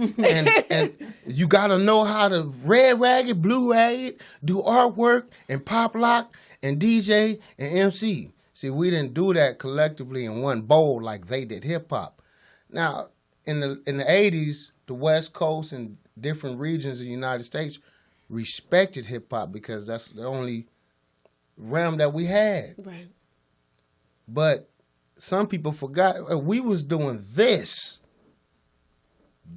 And you gotta know how to red rag it, blue rag it, do artwork and pop lock and DJ and MC. See, we didn't do that collectively in one bowl like they did hip hop. Now, in the 80s, the West Coast and different regions of the United States respected hip hop because that's the only realm that we had. Right. But some people forgot we was doing this.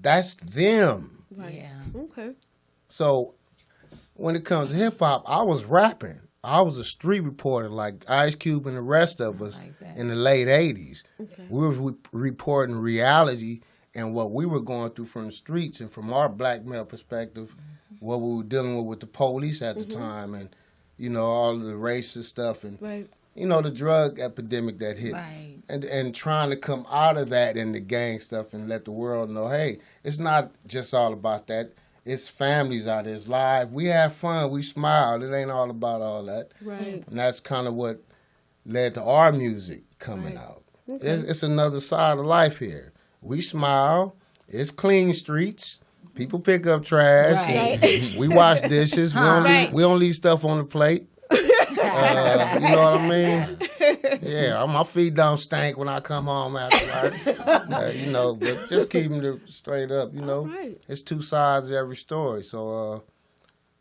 That's them. Right. Yeah. Okay. So when it comes to hip hop, I was rapping. I was a street reporter like Ice Cube and the rest of us in the late 80s. Okay. We were reporting reality and what we were going through from the streets and from our black male perspective, what we were dealing with the police at the time and, you know, all of the racist stuff and, you know, the drug epidemic that hit. Right. And trying to come out of that and the gang stuff and let the world know, hey, it's not just all about that. It's families out there. It's live. We have fun. We smile. It ain't all about all that. Right. And that's kind of what led to our music coming out. Okay. It's another side of life here. We smile. It's clean streets. People pick up trash. Right. We wash dishes. We don't leave stuff on the plate. You know what I mean? Yeah, my feet don't stink when I come home after work. You know, but just keeping it straight up, you know. Right. It's two sides to every story. So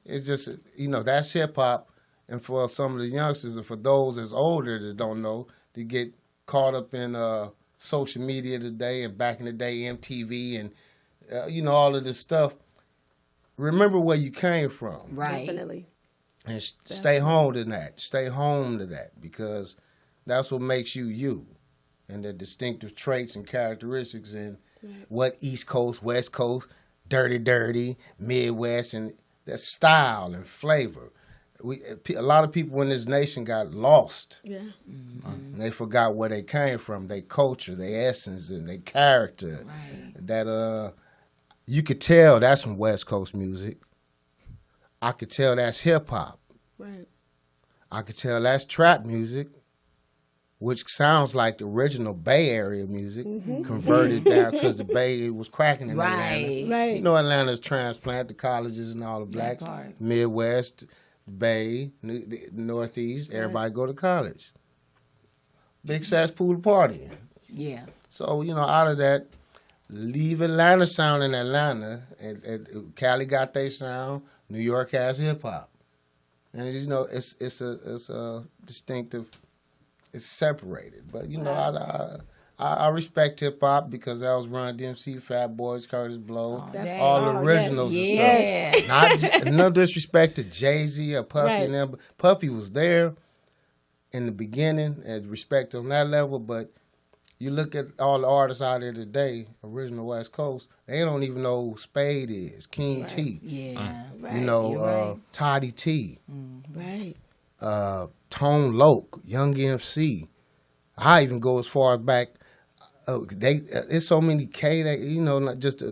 it's just, you know, that's hip-hop. And for some of the youngsters and for those that's older that don't know, to get caught up in social media today and back in the day, MTV and, you know, all of this stuff, remember where you came from. Right. Definitely. And stay home to that. Stay home to that because that's what makes you you and the distinctive traits and characteristics and what East Coast, West Coast, dirty, Midwest, and that style and flavor. A lot of people in this nation got lost. Yeah. And they forgot where they came from, their culture, their essence, and their character. Right. That you could tell that's some West Coast music. I could tell that's hip-hop. Right. I could tell that's trap music, which sounds like the original Bay Area music, converted down because the Bay was cracking in Atlanta. Right. You know, Atlanta's transplant, the colleges and all the blacks. Midwest, Bay, the Northeast, everybody go to college. Big cesspool partying. Yeah. So, you know, out of that, leave Atlanta sound in Atlanta, and Cali got their sound, New York has hip-hop. And, you know, it's a distinctive, it's separated. But, you know, I respect hip-hop because that was Run DMC, Fat Boys, Curtis Blow, all the originals and stuff. No disrespect to Jay-Z or Puffy and them, but Puffy was there in the beginning and respect on that level, but you look at all the artists out there today, original West Coast, they don't even know who Spade is, King T. Yeah. You know, Toddy T. Right. Tone Loc, Young MC. I even go as far back. It's so many K that, you know, not just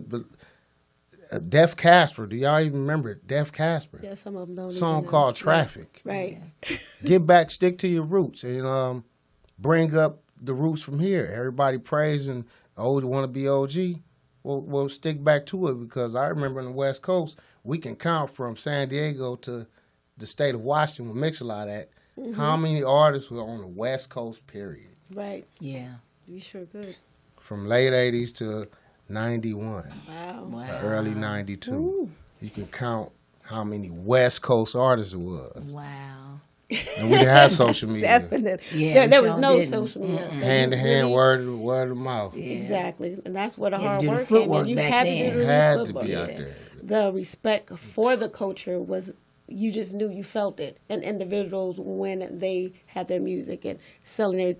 Def Casper. Do y'all even remember Def Casper? Yeah, some of them don't. Song even called know. Traffic. Right. Get back, stick to your roots, and bring up the roots from here. Everybody praising, want to be OG. Well, stick back to it because I remember on the West Coast, we can count from San Diego to the state of Washington with Mix-a-Lot at how many artists were on the West Coast, period. Right. Yeah. You sure could. From late 80s to 91, Wow. early 92. You can count how many West Coast artists it was. Wow. And we didn't have social media. Definitely. Yeah, there was sure no didn't. social media. So Hand to you hand, really- word of mouth. Yeah. Exactly. And that's where the You had hard to do the work came in. footwork You back had then. to do the Had to footwork. be out there. The respect for the culture was, you just knew, you felt it. And individuals, when they had their music and selling their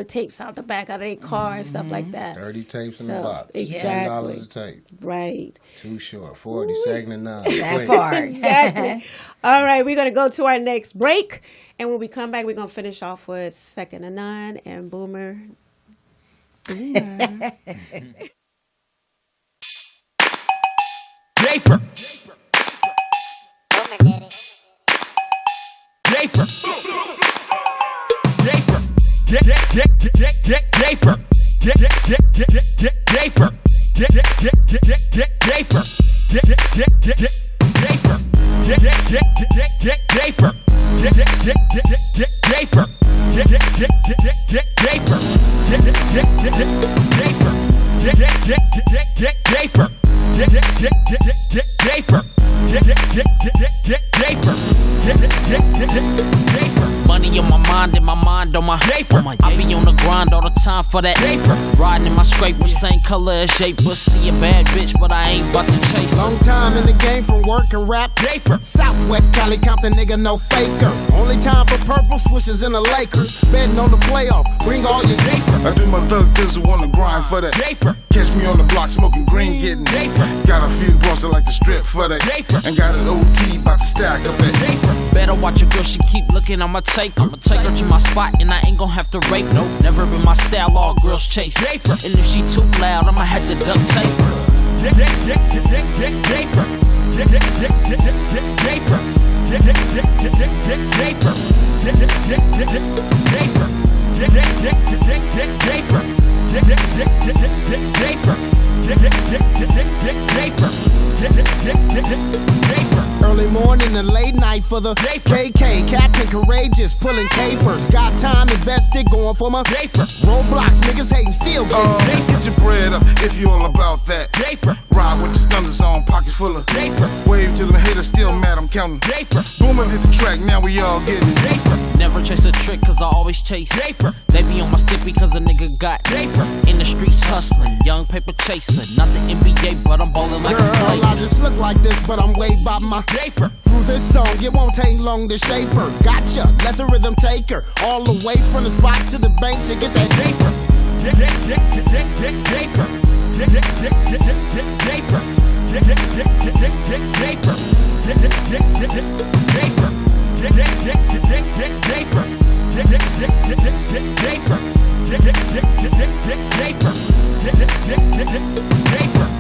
tapes out the back of their car and stuff like that. 30 tapes in the So, box. exactly. $10 a tape. Right. Too short. 40, second to none. That Quick. part. Exactly. All right, we're going to go to our next break. And when we come back, we're going to finish off with Second to None and Boomer. Yaper. Yaper. Yaper. Yaper. Gaper. Money on my mind and my mind on my paper. I be on the grind all the time for that paper. Riding in my scraper, same color as Shaper. See a bad bitch, but I ain't about to chase her. Long time in the game from work and rap. Paper. Southwest Cali, Compton nigga, no faker. Only time for purple switches in the Lakers. Betting on the playoff, bring all your paper. I do my thug dizzle on the grind for that paper. Catch me on the block smoking green, getting paper. Got a few bros that like to strip for that paper. And got an OT about to stack up that paper. Better watch your girl, she keep looking, I'ma take her. I'ma take her to my spot and I ain't gon' have to rape. Nope, never been my style, all girls chase. And if she too loud, I'ma have to duct tape her. Early morning and late night for the KK. Captain Courageous, pulling capers. Got time invested, going for my roadblocks. Niggas hating, still get your bread up if you all about that. Ride with your stuners on, pockets full of wave till the haters still mad, I'm counting. Booming hit the track, now we all getting Never chase a trick, cause I always chase They be on my stick because a nigga got in the streets hustling, young paper chaser. Not the NBA, but I'm ballin' like a player. I just look like this, but I'm way by my paper. Through this song, it won't take long to shape her. Gotcha, let the rhythm take her all the way from the spot to the bank to get that paper.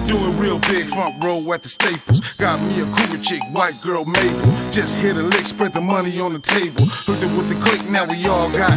Do it real big, front row at the Staples. Got me a cougar chick, white girl Mabel. Just hit a lick, spread the money on the table. Hooked it with the click, now we all got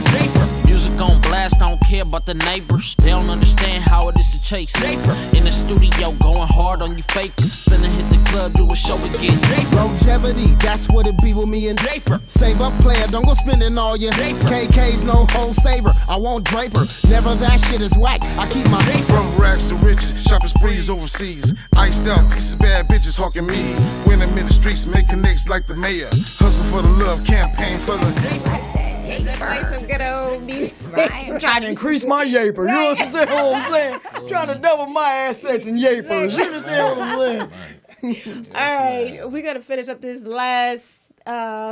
music on blast, I don't care about the neighbors. They don't understand how it is to chase. In the studio, going hard on you fakers. Finna hit the club, do a show again. Longevity, that's what it be with me and Save up, player, don't go spending all your KK's no whole saver. I won't Draper, never that shit is whack. I keep my from rags to riches, shopping sprees overseas. Iced out pieces, bad bitches hawking me. When I'm in the streets, make connects like the mayor. Hustle for the love, campaign for the Play some good old music. I'm trying to increase my yaper. You understand what I'm saying? I'm trying to double my assets in yapers. You understand what I'm saying? All right, we're gonna finish up this last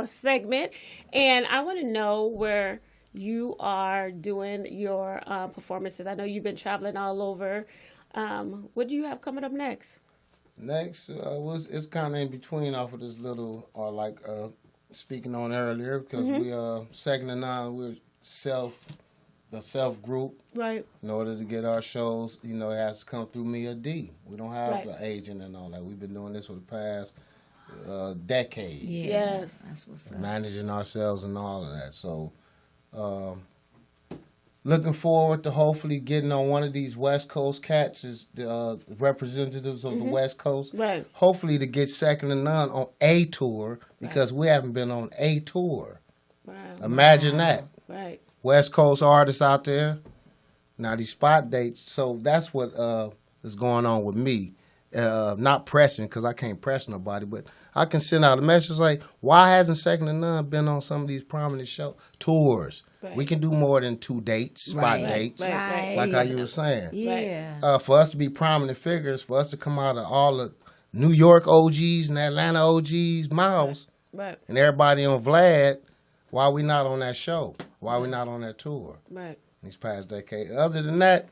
segment, and I want to know where you are doing your performances. I know you've been traveling all over. What do you have coming up next? Next, it's kind of in between off of this little, speaking on earlier, because we second to none, we're the self group. Right. In order to get our shows, it has to come through me or D. We don't have an agent and all that. We've been doing this for the past decade. Yes. That's what's up. Managing ourselves and all of that. So, looking forward to hopefully getting on one of these West Coast cats as the representatives of the West Coast. Right. Hopefully to get second to none on a tour, because we haven't been on a tour. Wow. Imagine that. Right. West Coast artists out there. Now these spot dates. So that's what is going on with me. Not pressing, because I can't press nobody, but I can send out a message like, why hasn't Second to None been on some of these prominent tours? Right. We can do more than 2 dates, spot dates, like how you were saying. Yeah. For us to be prominent figures, for us to come out of all the New York OGs and Atlanta OGs' mouths, and everybody on Vlad, why we not on that show? Why we not on that tour? Right. These past decade. Other than that,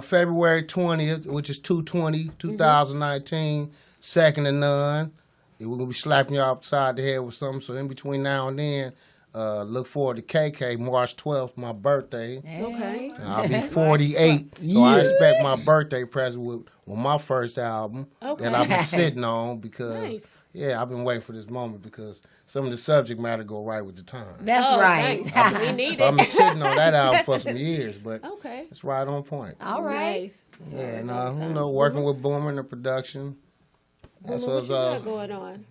February 20th, which is 2019, Second to None. We're going to be slapping you upside the head with something. So in between now and then, look forward to KK, March 12th, my birthday. Okay. I'll be 48, so I expect my birthday present with my first album that I'll be sitting on, because yeah, I've been waiting for this moment because some of the subject matter go right with the time. That's right. Nice. We need I've it. been sitting on that album for some years, but Okay. it's right on point. All right. Nice. Yeah, and working with Boomer in the production. That's What what's you got going on?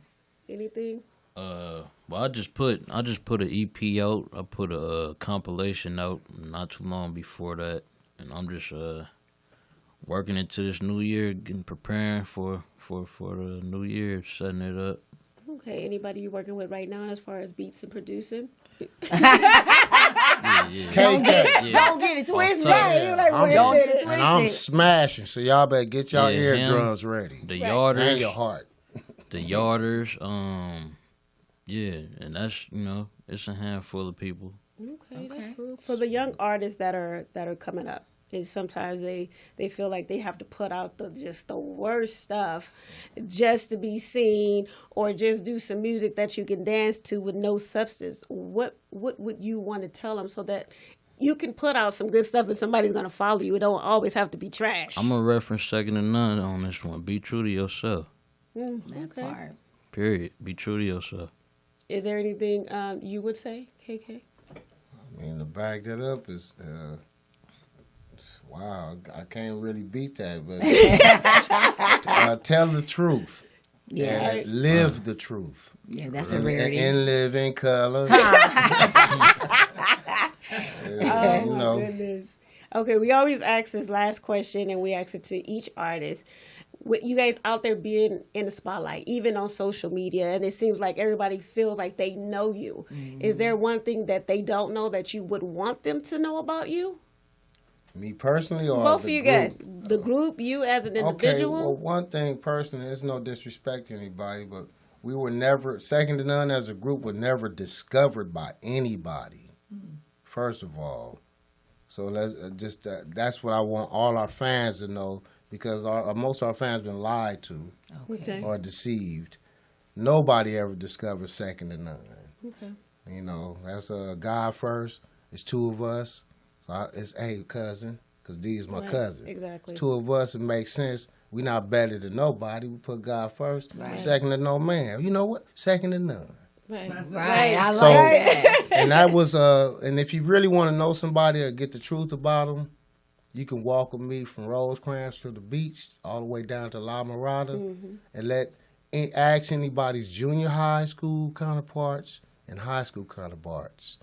Anything? Well, I just put an EP out. I put a compilation out not too long before that, and I'm just working into this new year, preparing for the new year, setting it up. Okay. Anybody you working with right now as far as beats and producing? Don't get it twisted. Don't get it And I'm twisted. smashing, so y'all better get y'all Yeah, eardrums ready. The And Yarders, your heart. the Yarders, yeah, and that's it's a handful of people. Okay, that's cool. For the young artists that are coming up, is sometimes they feel like they have to put out the worst stuff just to be seen, or just do some music that you can dance to with no substance. What would you want to tell them so that you can put out some good stuff and somebody's gonna follow you? It don't always have to be trash. I'm gonna reference second to none on this one. Be true to yourself. Okay. Period. Be true to yourself. Is there anything you would say, KK? I mean, to back that up is, wow, I can't really beat that, but tell the truth. Yeah. And live the truth. Yeah, that's a rarity. And live in color. Goodness. Okay, we always ask this last question, and we ask it to each artist. With you guys out there being in the spotlight, even on social media, and it seems like everybody feels like they know you. Mm-hmm. Is there one thing that they don't know that you would want them to know about you? Me personally, or both of you guys? group? The group, you as an individual? Okay, well, one thing personally, it's no disrespect to anybody, but we were never, Second to None as a group, were never discovered by anybody, first of all. So let's that's what I want all our fans to know, because most of our fans been lied to or deceived. Nobody ever discovered Second to None. Okay. That's God first. It's two of us. So it's cousin, because D is my cousin. Exactly. It's two of us. It makes sense. We not better than nobody. We put God first. Right. Second to no man. You know what? Second to none. Right. I like that. And that was and if you really want to know somebody or get the truth about them, you can walk with me from Rosecrans to the beach, all the way down to La Mirada, and ask anybody's junior high school counterparts and high school counterparts,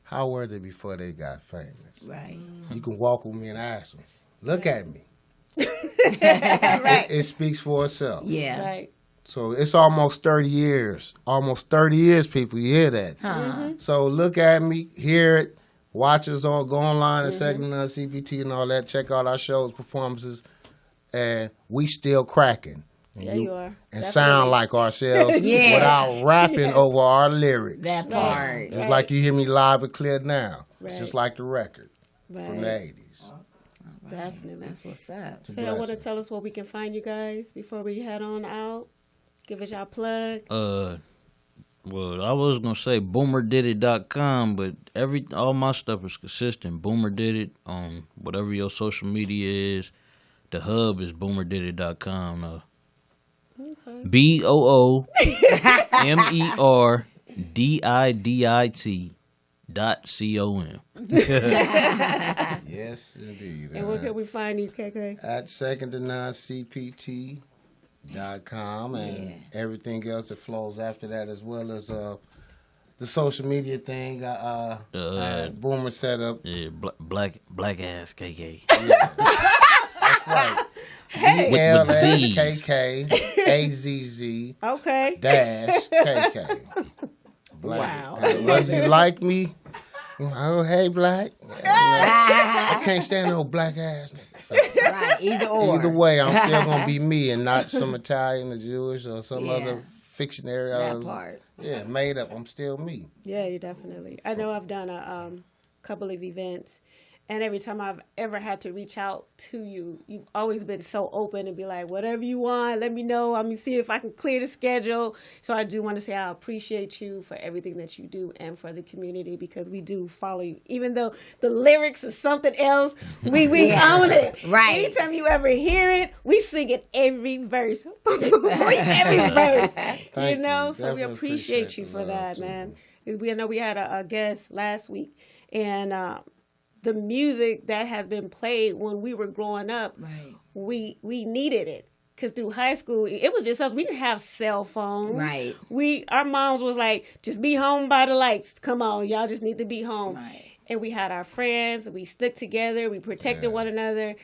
how were they before they got famous? Right. You can walk with me and ask them. Look at me. Right. It speaks for itself. Yeah. Right. So it's almost 30 years. Almost 30 years, people. You hear that? So look at me, hear it. Watch us all, go online at Second to None, CPT and all that. Check out our shows, performances. And we still cracking. Yeah, you are. And Definitely. sound like ourselves without rapping over our lyrics. That part. Just like you hear me live and clear now. Right. It's just like the record from the 80s. Definitely. That's what's up. So y'all want to tell us where we can find you guys before we head on out? Give us y'all plug. Well, I was gonna say boomerdidit.com, but all my stuff is consistent. Boomer Did It on whatever your social media is. The hub is boomerdidit.com. Okay. BOOMERDIDIT.com. Yes, indeed. And where can we find you, KK? At Second to None CPT.com and everything else that flows after that, as well as the social media thing. Boomer set up. Yeah, black ass KK. Yeah. That's right. With Z's. BLAKKAZZ Okay. dash KK. Black. Wow. Whether you like me, oh hey black. I can't stand no black ass nigga. So, Right. Either or. either way, I'm still gonna be me and not some Italian or Jewish or some other fictionary. That part. Yeah, made up. I'm still me. Yeah, you definitely. I know I've done a couple of events, And every time I've ever had to reach out to you, you've always been so open and be like, whatever you want, let me know. I'm going to see if I can clear the schedule. So I do want to say I appreciate you for everything that you do and for the community, because we do follow you. Even though the lyrics are something else, we own it. Right. Anytime you ever hear it, we sing it every verse. Every verse. Thank you know, you. so we Definitely appreciate you the for love, that, too. man. We know we had a guest last week, and the music that has been played when we were growing up, we needed it. Because through high school, it was just us. We didn't have cell phones. Right. Our moms was like, just be home by the lights. Come on, y'all just need to be home. Right. And we had our friends. We stuck together. We protected one another.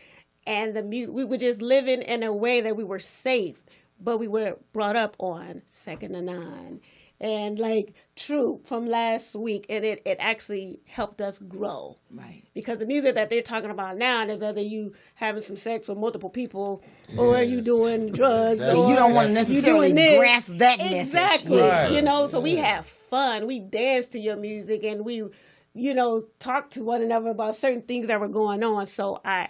And the music, we were just living in a way that we were safe. But we were brought up on Second to None. And like Troop from last week, and it actually helped us grow. Right. Because the music that they're talking about now is either you having some sex with multiple people, or you doing drugs, or you don't want to necessarily grasp that message. Exactly. Right. You know, so we have fun. We dance to your music, and we, you know, talk to one another about certain things that were going on. So I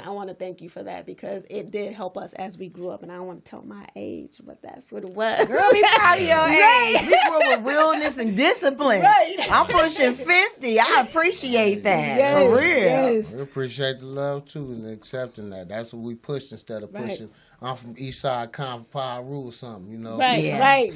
want to thank you for that, because it did help us as we grew up. And I don't want to tell my age, but that's what it was. Girl, be proud of your age. We grew up with realness and discipline. Right. I'm pushing 50. I appreciate that. Yes, For real. yes. We appreciate the love too and accepting that. That's what we pushed instead of pushing. I'm from East Side, Power Rule, something, you know. Right, Yeah. right.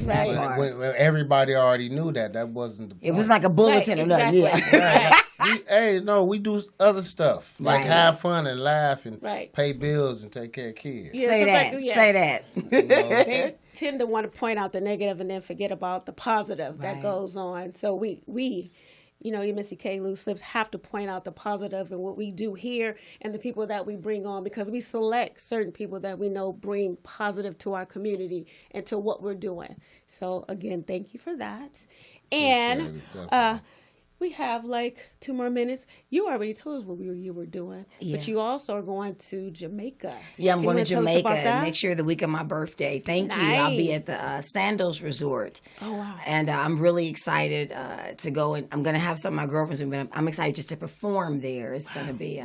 When everybody already knew that wasn't the point. It was like a bulletin or nothing. Exactly. Yeah. Right. We do other stuff. Like Right. have fun and laugh and Right. pay bills and take care of kids. Yeah, Say that. somebody- yeah. Say that. They tend to want to point out the negative and then forget about the positive that Right. goes on. So we, you know, EmissyK Loose Lips have to point out the positive in what we do here and the people that we bring on, because we select certain people that we know bring positive to our community and to what we're doing. So again, thank you for that. And Appreciate it, definitely. we have like 2 more minutes. You already told us what you were doing, but you also are going to Jamaica. Yeah, I'm You going to wanna tell us Jamaica about that? next year, the week of my birthday. Thank you. I'll be Nice. at the Sandals Resort. Oh, wow. And I'm really excited to go. And I'm going to have some of my girlfriends with me. But I'm excited just to perform there. It's going to be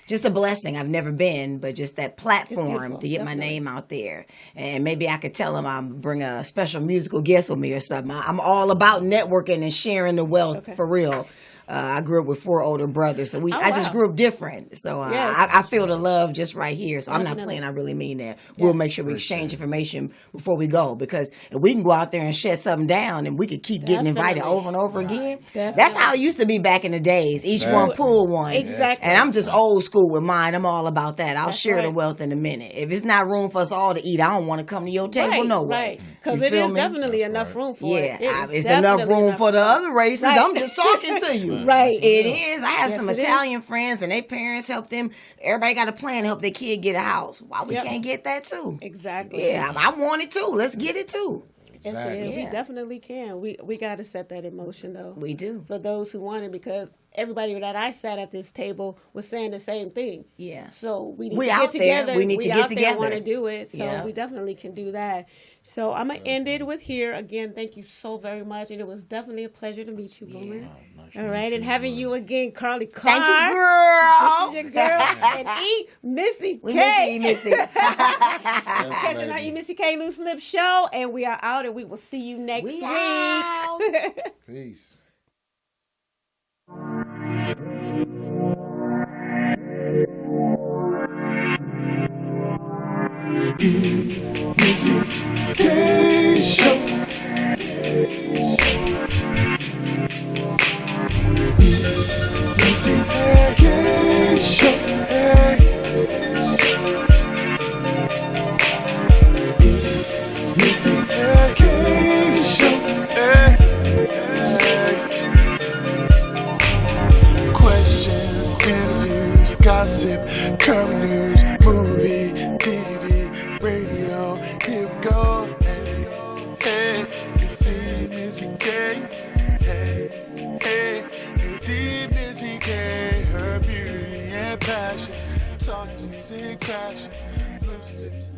just a blessing. I've never been, but just that platform beautiful, to get my definitely. name out there. And maybe I could tell them I'll bring a special musical guest with me or something. I'm all about networking and sharing the wealth for real. I grew up with 4 older brothers, so I just wow. grew up different. So Yes. I feel the love just right here. So I'm not Definitely. playing. I really mean that. We'll make sure we exchange information before we go, because if we can go out there and shut something down, and we could keep getting invited Definitely. over and over again. Definitely. That's how it used to be back in the days. Each one pull one. Exactly. And I'm just old school with mine. I'm all about that. I'll That's share the right. wealth in a minute. If it's not room for us all to eat, I don't want to come to your table. No way. Right, because You it feel is me? definitely enough room for Yeah, it. It is it's enough definitely room for the other races. Right. I'm just talking to you. Right. It is. I have Yes, some it is. Italian friends, and their parents help them. Everybody got a plan to help their kid get a house. Why we Yep. can't get that too? Exactly. Yeah, I want it too. Let's get it too. Yes, Exactly. we Yeah. definitely can. We got to set that in motion, though. We do. For those who want it, because everybody that I sat at this table was saying the same thing. Yeah. So we need We to out get there. together. We need to get together. Want to do it. So Yeah. we definitely can do that. So I'm going to end it with here. Again, thank you so very much. And it was definitely a pleasure to meet you, Boomer. All right. And having you again, Carly Carr. Thank you, girl. This is your girl. And EmissyK. We miss you, Missy. Catching our EmissyK Loose Lips show. And we are out, and we will see you next We week. out. Peace. EmissyK Show. EmissyK Show. EmissyK Show. Questions, interviews, gossip, current news, movie, TV, radio. Here we go. Hey, it's EmissyK. Hey, it's EmissyK. Her beauty and passion, talk music, passion, loose lips,